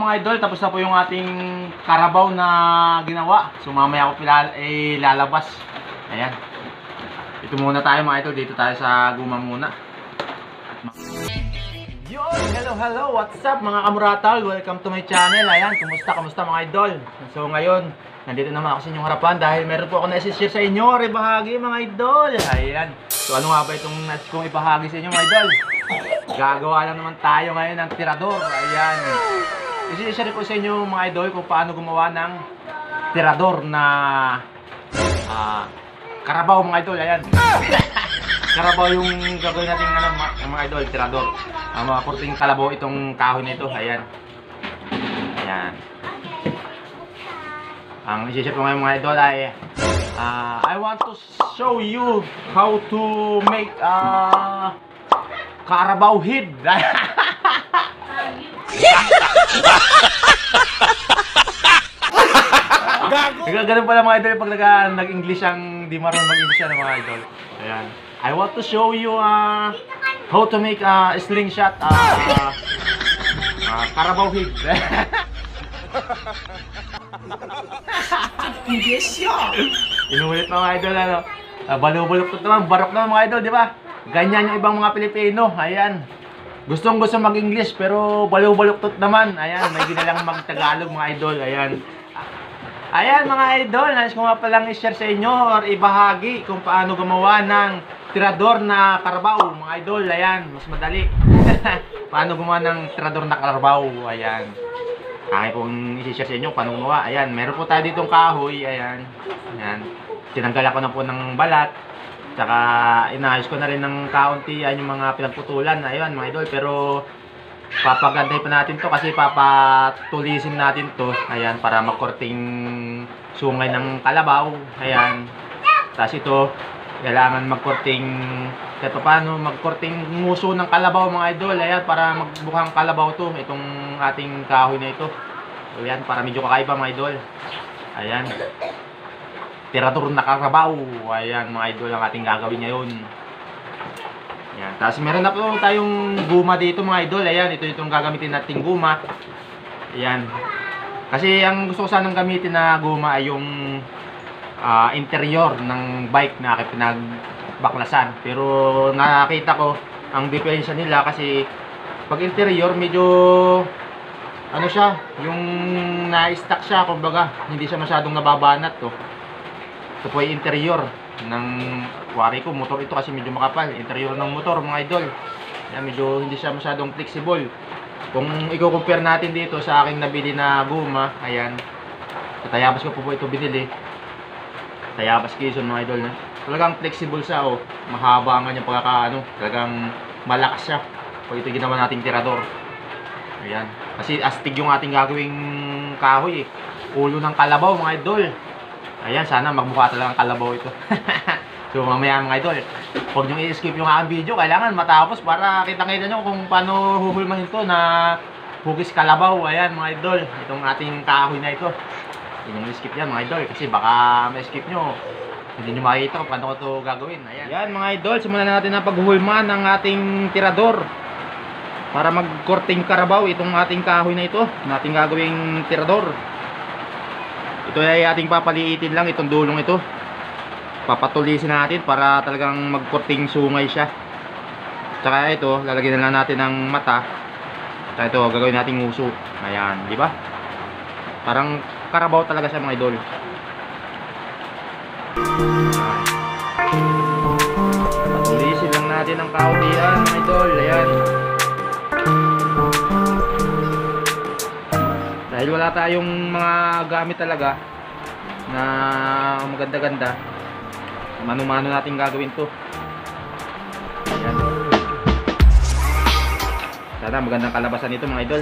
mga idol, tapos na po yung ating karabaw na ginawa. So mamaya ako lalabas. Ayan. Ito muna tayo mga idol, dito tayo sa guma muna. Yun! Hello! What's up mga kamuratal? Welcome to my channel. Ayan, kamusta mga idol? So ngayon, nandito naman ako sa inyong harapan dahil meron po ako na-share sa inyo. Ibahagi mga idol. Ayan. So ano nga ba itong nais kong ibahagi sa inyo mga idol? Gagawa lang naman tayo ngayon ng tirador. Ayan. I-share ko sa inyo mga idol kung paano gumawa ng tirador na karabaw mga idol. Ayan. Karabaw yung gagawin natin mga idol, tirador. Mga kurting kalabaw itong kahoy na ito. Ayan. Ayan. Ang i-share ko ngayon mga idol ay I want to show you how to make Carabao head. Ganun pala mga idol pag nag-English ang di marunong mag-English na mga idol. Ayan. I want to show you how to make a slingshot Carabao head. Inuulit mga idol ano. Balubulok naman, barok naman mga idol, di ba? Ganyan yung ibang mga Pilipino. Ayan. Gustong-gusto mag-English pero baliw-baluktot naman. Ayan, may ginalang mag-Tagalog mga idol. Ayan. Ayan mga idol, nais ko nga palang i-share sa inyo or ibahagi kung paano gumawa ng tirador na karabaw mga idol. Ayan, mas madali. Paano gumawa ng tirador na karabaw. Ayan. Kaya pong i-share sa inyo paano gumawa. Ayan, meron po tayo ditong kahoy. Ayan. Ayan. Tinanggal ako na po ng balat. Tsaka inayos ko na rin ng kaunti yan yung mga pinagputulan. Ayun mga idol, pero papagantay pa natin to kasi papatulisin natin to. Ayan, para magkorting sungay ng kalabaw. Ayan. Tapos ito, kailangan magkorting kahit paano magkorting nguso ng kalabaw mga idol. Ayan, para magbukhang kalabaw to. Itong ating kahoy na ito. Ayan, para medyo kakaiba mga idol. Ayan. Tirador na karabaw. Ayan mga idol ang ating gagawin ngayon. Ayan. Tapos meron na po tayong guma dito mga idol. Ayan, ito itong gagamitin nating guma. Ayan. Kasi ang gusto ko sanang gamitin na guma ay yung interior ng bike na aking pinagbaklasan. Pero nakita ko ang diferensya nila kasi pag interior medyo ano siya, yung na-stack siya, kumbaga hindi siya masyadong nababanat to. Ito po ay interior ng wari ko, motor ito kasi medyo makapal. Interior ng motor mga idol. Yan, medyo hindi siya masyadong flexible. Kung i-compare natin dito sa aking nabili na guma, ayan. Sa Tayabas ko po ito binili. Tayabas Quezon mga idol. Talagang flexible siya oh. Mahaba nga yung pagkakaano. Talagang malakas siya. Pag ito ginawa nating tirador. Ayan. Kasi astig yung ating gagawing kahoy eh. Ulo ng kalabaw mga idol. Ayan, sana magmukha talagang kalabaw ito. So mamaya mga idol, huwag nyo i-skip yung aking video. Kailangan matapos para kita-kita nyo kung paano huhulmahin to na hugis kalabaw. Ayan mga idol, itong ating kahoy na ito. Hindi nyo i-skip yan mga idol, kasi baka ma-skip nyo, hindi nyo makikita kung paano ko ito gagawin. Ayan mga idol, simulan natin ang paghulma ng ating tirador para mag-korting karabaw itong ating kahoy na ito, na ating gagawing tirador. Ito ay ating papaliitin lang itong dulong ito. Papatulisin natin para talagang magkorting sungay siya. Tsaka ito, lalagyan na lang natin ng mata. Tsaka ito, gagawin nating nguso. Ayan, di ba? Parang karabaw talaga siya mga idol. Patulisin lang natin ang kautian mga idol. Ayan. Dahil wala tayong mga gamit talaga na maganda-ganda, mano-mano natin gagawin to. Ayan. Sana magandang kalabasan nito mga idol.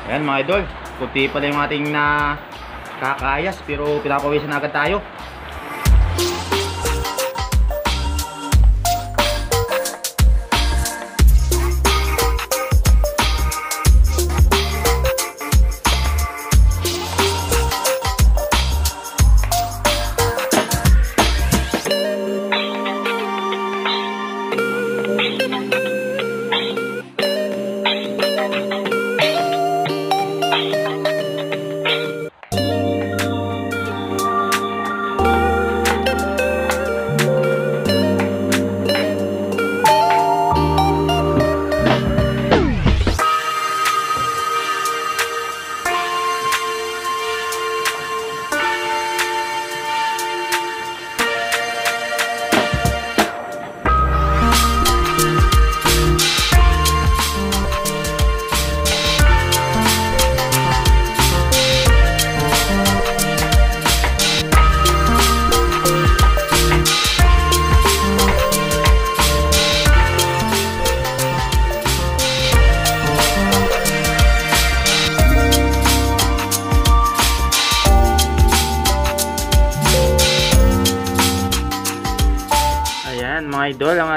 Ayan mga idol, kunti pala yung ating kakayas pero pinapawisan agad tayo.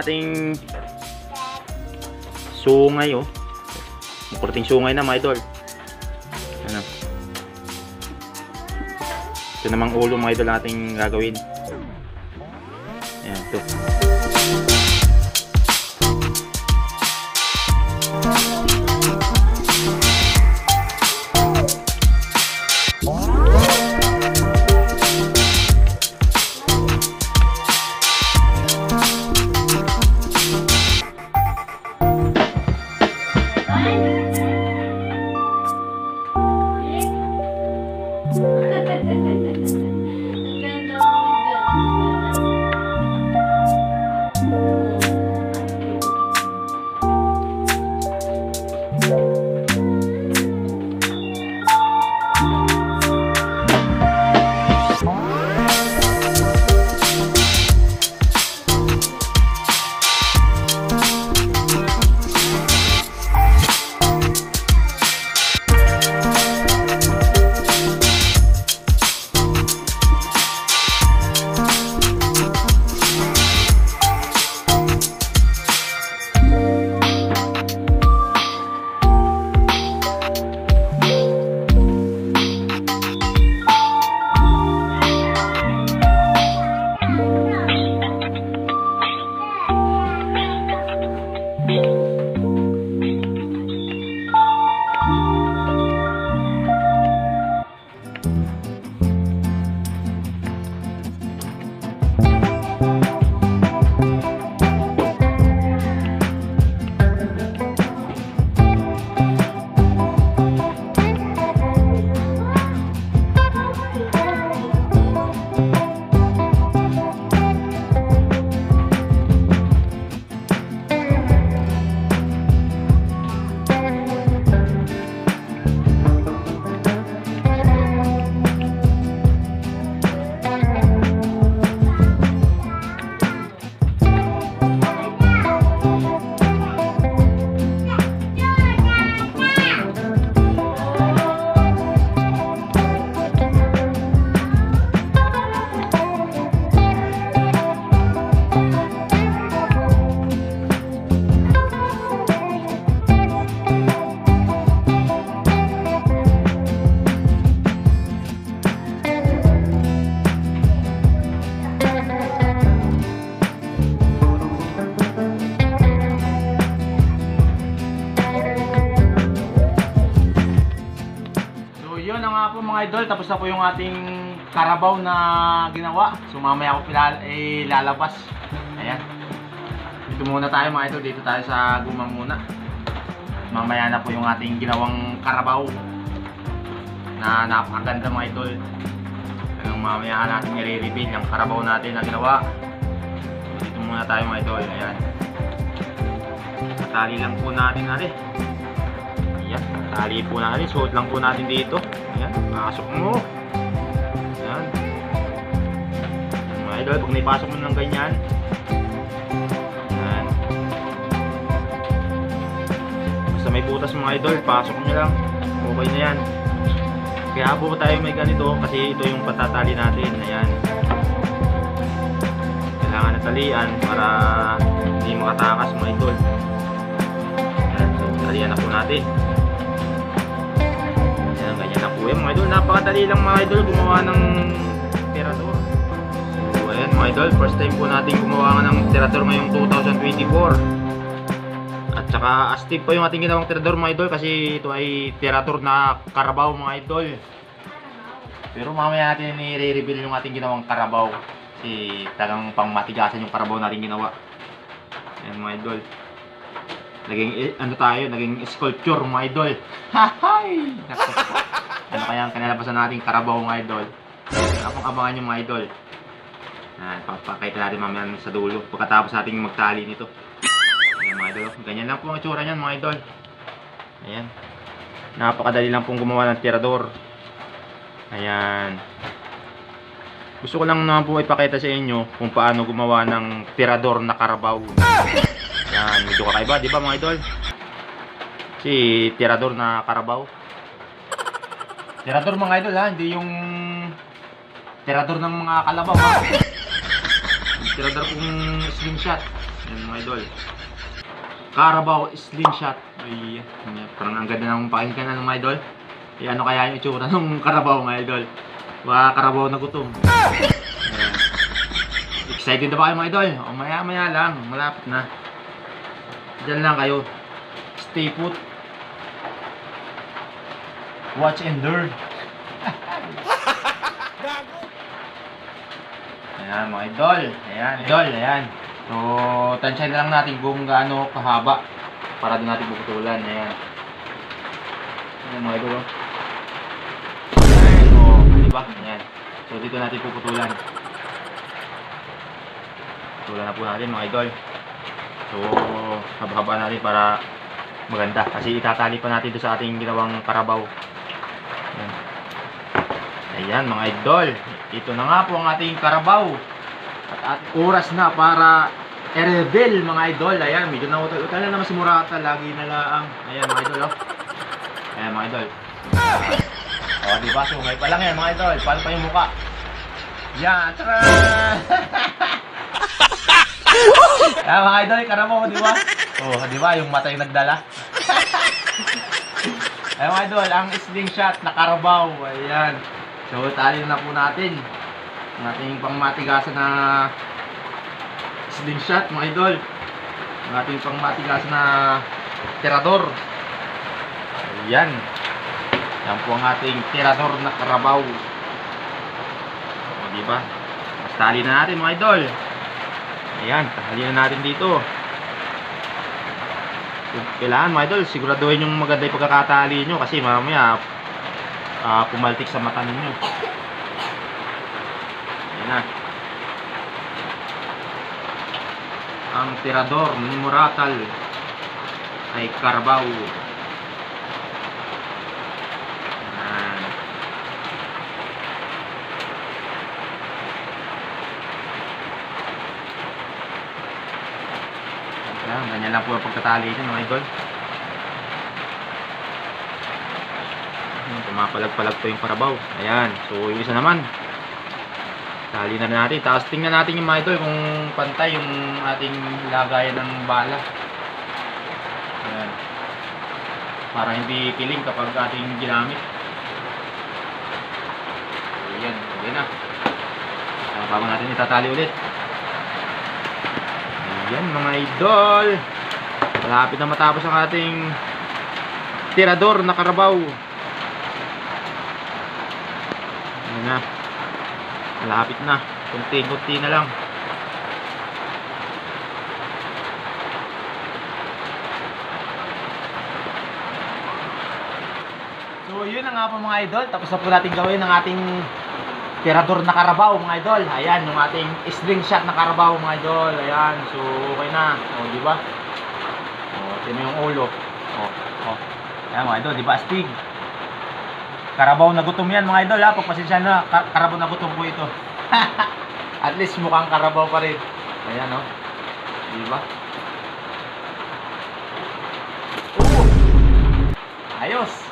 ating sungay, oh. Makurting sungay na, mga idol. Ano? Ito namang ulo, mga idol, ating gagawin. Ayan, ito. Mga idol, tapos na po yung ating karabaw na ginawa. So mamaya ako lalabas. Ayan. Dito muna tayo mga idol, dito tayo sa guma muna. Mamaya na po yung ating ginawang karabaw na napakaganda mga idol. Hanggang mamaya natin i-reveal yung karabaw natin na ginawa. So, dito muna tayo mga idol. Ayan. Tali lang po natin natin. Ayan, tali po natin. Suot lang po natin dito. Ayan, pasok mo. Ayan. Mga idol, pag naipasok mo ng ganyan, ayan. Basta may butas mga idol, pasok nyo lang. Okay na yan. Kaya po tayo may ganito kasi ito yung patatali natin. Ayan. Kailangan na talian para hindi makatakas mga idol. Ayan, so talian na po natin. Ganyan na po yan mga idol, napakadali lang mga idol gumawa ng tirador. So ayan mga idol, first time po natin gumawa ng tirador ngayong 2024. At saka astig pa yung ating ginawang tirador mga idol kasi ito ay tirador na karabaw mga idol. Pero mamaya natin i-reveal yung ating ginawang karabaw kasi talagang pang matigasan yung karabaw natin ginawa. Ayan mga idol, naging ano tayo, naging sculpture mga idol. Hahay! Ano kaya ang kanalabasan nating karabaw mga idol? Akong abangan yung mga idol. Papakita natin mamaya sa dulo pagkatapos nating magtali nito. Ayan mga idol, ganyan lang po ang itsura niyan mga idol. Ayan, napakadali lang pong gumawa ng tirador. Ayan, gusto ko lang naman po ipakita sa inyo kung paano gumawa ng tirador na karabaw. Ayan, medyo kakaiba, di ba mga idol? Si tirador na karabaw. Tirador mga idol ha, hindi yung tirador ng mga kalabaw ha. Tirador kung slingshot. Ayan mga idol. Carabao Slingshot. Ay, parang ang ganda ng pakinggan ng mga idol. Eh, ano kaya yung itsura ng Carabao mga idol? Baka Carabao na gutom. Ayan. Excited na ba kayo mga idol? O maya lang, malapit na. Diyan lang kayo. Stay put. Watch and learn. Ayan mga idol. Ayan, idol, ayan. So, tansyahin na lang natin kung gaano kahaba para doon natin puputulan. Ayan. Ayan mga idol. Ayan, o, diba? Ayan. So, dito natin puputulan. Putulan na po natin mga idol. So, haba-haba natin para maganda. Kasi itatali pa natin doon sa ating ginawang karabaw. Ayan. Ayan mga idol. Ito na nga po ang ating karabaw. At oras na para i-reveal mga idol. Ayan, medyo nautal-utal na naman si Murata. Lagi na lang. Ayan mga idol. Oh. Ayan mga idol. O, diba? Sungay pa lang yan mga idol. Paano pa yung mukha? Yan. Tara! Ayan mga idol, karabaw, diba? O, diba? Yung mata yung nagdala. Ayan mga idol, ang slingshot na karabaw. Ayan. So, tali na po natin ang ating pangmatigasan na slingshot mga idol. Ang ating pangmatigasan na tirador. Ayan. Yan po ang ating tirador na karabaw. O, diba? Mas tali na natin mga idol. Ayan, tali na natin dito. Kailangan mga idol, siguraduhin yung maganda yung pagkakatali nyo kasi mamaya pumaltik sa mata ninyo. Ayan na. Ang tirador ni Muratal ay karabaw. Ayan. Ayan, ganyan lang po ang pagkatali nyo mga idol. Pumapalag-palag po yung karabaw. Ayan. So, yung isa naman. Tali na natin. Tapos tingnan natin yung mga idol kung pantay yung ating lagayan ng bala. Ayan. Para hindi piling kapag ating ginamit. So, ayan. Okay na. Bago natin itatali ulit. Ayan mga idol. Malapit na matapos ang ating tirador na karabaw. Ayan na. Malapit na. Kunti-kunti na lang. So yun na nga po mga idol. Tapos na po natin gawin ang ating tirador na karabaw mga idol. Ayan yung ating slingshot na karabaw mga idol. Ayan. So okay na. O diba? O sino yung ulo. O. Ayan mga idol. Diba astig? Karabaw na gutom yan mga idol ha. Pagpasensya na, karabaw na gutom po ito. At least mukhang karabaw pa rin. Ayan o. Diba? Ayos.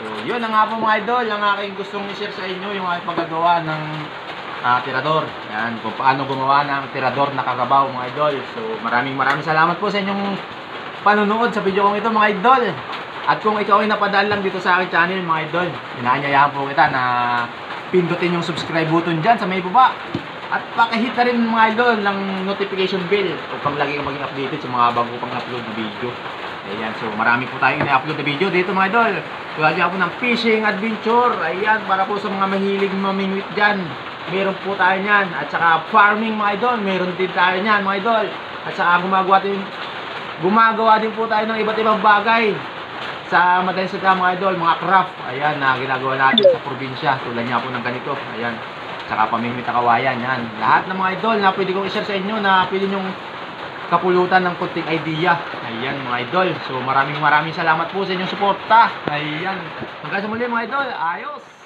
So yun na nga po mga idol. Ang aking gustong i-share sa inyo yung aking paggagawa ng tirador. Ayan. Kung paano gumawa ng tirador na karabaw mga idol. So maraming salamat po sa inyong panonood sa video kong ito mga idol. At kung ikaw ay napadaan lang dito sa aking channel mga idol, inaanyayahan po kita na pindutin yung subscribe button dyan sa may baba. At pakihit na rin mga idol ng notification bell upang lagi kang maging updated sa mga bago pang upload na video. Ayan, so marami po tayong ina-upload na video dito mga idol. Tulad po ng fishing adventure. Ayan, para po sa mga mahilig mamingwit dyan. Meron po tayo nyan. At saka farming mga idol, meron din tayo nyan mga idol. At saka gumagawa din po tayo ng iba't ibang bagay sa madaling sadya mga idol, mga craft. Ayan, na ginagawa natin sa probinsya. Tulad niya po ng ganito. Ayan. Saka pamimit na kawayan. Yan. Lahat ng mga idol na pwede kong i-share sa inyo na pwede nyong kapulutan ng kunting idea. Ayan mga idol. So maraming salamat po sa inyong suporta. Ayan. Hanggang sa muli mga idol. Ayos!